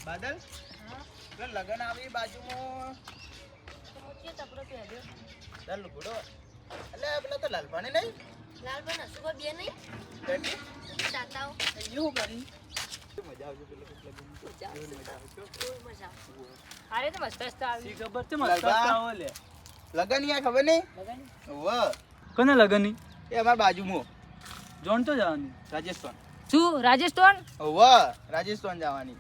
બાદલ પેલા લગન આવી બાજુમાં મોચી તપરો પહેર્યો ચાલ ઘોડો એટલે પેલા તો લાલભાને નહીં લાલબન હસુકો બે નહીં બેટી ચાતાઓ એવું કરી મજા આવશે પેલા મજા અરે તો મસ્ત મસ્ત આવી ખબર છે મસ્ત આવો લે લગન યા ખબર નહીં લગન વાહ કોને લગનની એ અમાર બાજુમાં જોન તો જવાની રાજસ્થાન શું રાજસ્થાન વાહ રાજસ્થાન જવાની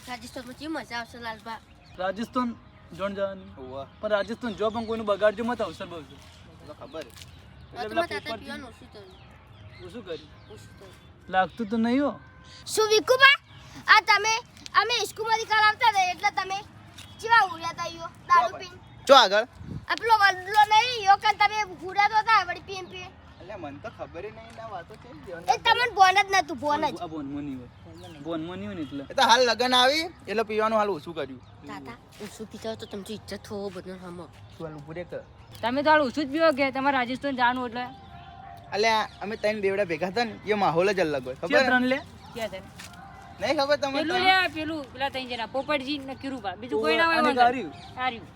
રાજસ્થાનમાં ચી મજા આવશે લાલબા રાજસ્થાન જોન જવાની વાહ પણ રાજસ્થાન જો પણ કોઈનું બગાડજો મત અવસર બહુ છે તો ખબર એટલે તાતા પેલા પીવાનું ઓછું થયું હું શું કર્યું ઓછું થયું લાગતું તો નહીં હો શું વિકુબા આ તમે અમે સ્કૂલમાંથી કાલ આવતા હતા એટલે તમે ચેવા ઉડ્યા તા યો દારૂ પીન ચો આગળ આપલો વડલો નહીં યો કાન તમે ઉડ્યા તો હતા વળી પીન પીન એટલે મને તો ખબર નહીં ના વાતો છે એ તમને બોન જ નતું બોન જ આ બોનમાં નહીં હોય બોનમાં નહીં હોય ને એટલે એ તો હાલ લગન આવી એટલે પીવાનું હાલ ઓછું કર્યું તાતા ઓછું પીતા હોય તો તમને ઇજ્જત થવો બધું હમો તું હાલ પૂરે કર તમે તો હાલ ઓછું જ પીવો કે તમારે રાજસ્થાન જવાનું એટલે અલ્યા અમે ત્રણ બેવડા ભેગા હતા ને એ માહોલ જ અલગ હોય છે ખબર ત્રણ લે ક્યાં થાય નહીં ખબર તમને પેલું લે પેલું પેલા તઈ જરા પોપટજી ને કિરુબા બીજું કોઈ ના હોય આને વાંધો. ગાર્યું. હાર્યું.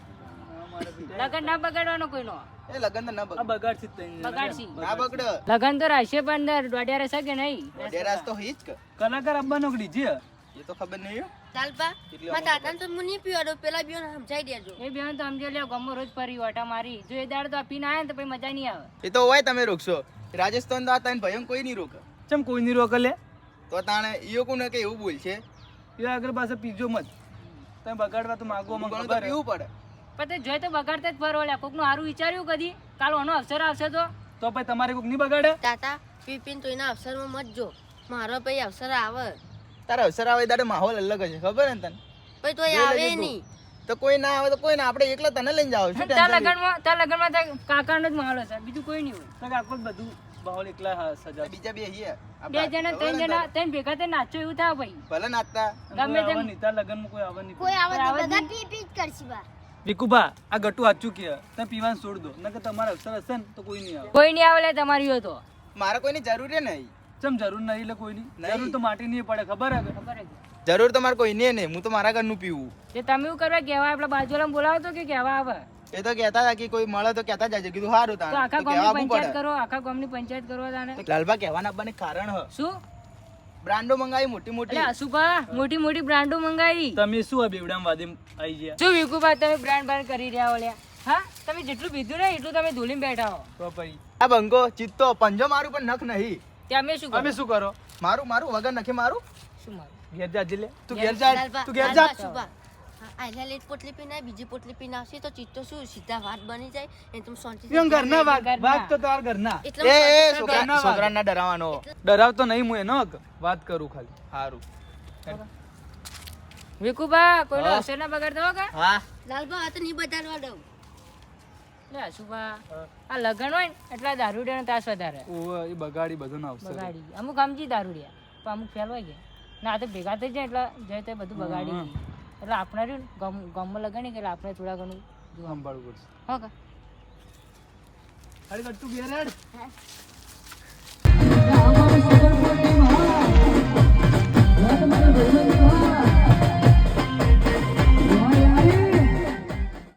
લગન ના બગાડવાનો કોઈનો એ લગન તો ના આ બગડ બગાડશે જ તઈ જણા. બગાડશી. ના બગડ લગન તો રહેશે પણ અંદર દોઢિયા રહેશે કે નહીં ડેરાસ તો હઈ જ કે કલાકાર આપવાનો ડીજે એ તો ખબર નહીં હો. લાલબા કેટલી મારા તાતાને તો મુની પીવાનો પેલા બીઓને સમજાઈ દેજો એ બેન તો સમજો લે ગમો રોજ ફરી ઓટા મારી જો એ દાડ તો પીને આયા ને તો પછી મજા નહીં આવે એ તો હોય તમે રોકશો રાજસ્થાન તો આ ત્રણ ભાઈઓ કોઈ નહીં રોકે ચમ કોઈ નહીં રોકે લે તો તાણે ઈયો કોને કે એવું બોલ છે એ આગળ પાસે પીજો મત તમે બગાડવા તો માગો મને ઘણું તો ખબર હે. પીવું પડે પણ તે જોઈ તો બગાડતા જ ફરો લે કોકનું સારું વિચાર્યું કદી કાલ ઓનો અવસર આવશે તો તો પછી તમારે કોઈક નહીં બગાડે તાતા પી પીને તો એના અવસરમાં મત જો મારો ભાઈ અવસર આવે તારા અવસર આવે તારે માહોલ અલગ હશે ખબર ને તને પછી તો એ જોઈ આવે લેજે નહીં તો કોઈ ના આવે તો કોઈ ના આપણે એકલા તને લઈને જાવ શું તાર ટેન્શન લગનમાં કાકાનો જ માહોલ હશે બીજું કોઈ નહીં હોય તો આખું બધું માહોલ એકલા સજા બીજા બે હી બે જણા ત્રણ જણા ત્રણ ભેગા થઈને નાચો એવું થાય ભાઈ ભલે નાચતા ગમે તેમ. તાર લગનમાં કોઈ આવે નહીં કોઈ આવત આવત બધા નહીં. પી પી જ કરશી બા વિકુભા આ ગટુ સાચું કે તમે પીવાનું છોડ દો નકર તમારા અવસર હશે ને તો કોઈ નહીં આવે કોઈ નહીં આવે લે તમારી હોય તો મારે કોઈની જરૂર નહીં ચમ જરૂર નહીં એટલે કોઈ નહીં નહીં. જરૂર તો માટી નહીં પડે ખબર હે કે? ખબર છે જરૂર તો મારે કોઈ નહીં હું તો મારા ઘરનું પીવું તે તમે એવું કરવા કહેવા આપણા બાજુવાળાને બોલાવો તો કે કહેવા આવે એ તો કહેતા હતા કે કોઈ મળે તો કહેતા જાય કીધું સારું તો તાણે આખા તો કહેવા ગામની આપવું પંચાયત પડે કરો આખા ગામની પંચાયત કરો તાને તો લાલબા કહેવાના આપવાને કારણ હ શું બ્રાન્ડો મંગાવી મોટી મોટી એટલે અશુભા મોટી મોટી બ્રાન્ડો મંગાવી તમે શું આ બેવડામ વાદે આવી ગયા શું વિકુભા તમે બ્રાન્ડ બ્રાન્ડ કરી રહ્યા હો લ્યા હા તમે જેટલું પીધું ને એટલું તમે ધૂલીને બેઠા હો તો પછી આ બંગો ચિત્તો પંજો મારું પણ નખ નહીં તે અમે શું અમે કરો શું કરો મારું મારું વગર નખે મારું શું મારું ઘેર જાજે લે તું ઘેર જા તું ઘેર જા આયલા લેટ પોટલી પીને બીજી પોટલી પીને આવશે તો ચિત્તો શું સીધા વાત બની જાય એ તમે શાંતિ એમ ઘરના વાત તો તાર ઘરના એટલે એ હું એ શાંતિથી છોકરા છોકરાને ના ડરાવવાનો ડરાવતો નહીં હું એનો વાત કરું ખાલી સારું વિકુભા કોઈનો હા. અવસર ના બગાડતો હો કા હા લાલબા આ તો નહીં બતાડવા દઉં લે અશુભા આ લગન હોય ને એટલા દારૂડિયાનો ત્રાસ વધારે ઓવે એ બગાડી બધું ના આવશે બગાડી અમુક સમજી દારૂડિયા પણ અમુક ફેલવાઈ ગયા ના આ તો ભેગા થઈ જાય એટલે જાય તો બધું બગાડી દે. એટલે આપણે રહ્યું ને ગામમાં લગાડી કે એટલે આપણે થોડા ઘણું જોવા સંભાળવું પડશે હો કા અરે તું ઘેર હેડ હે?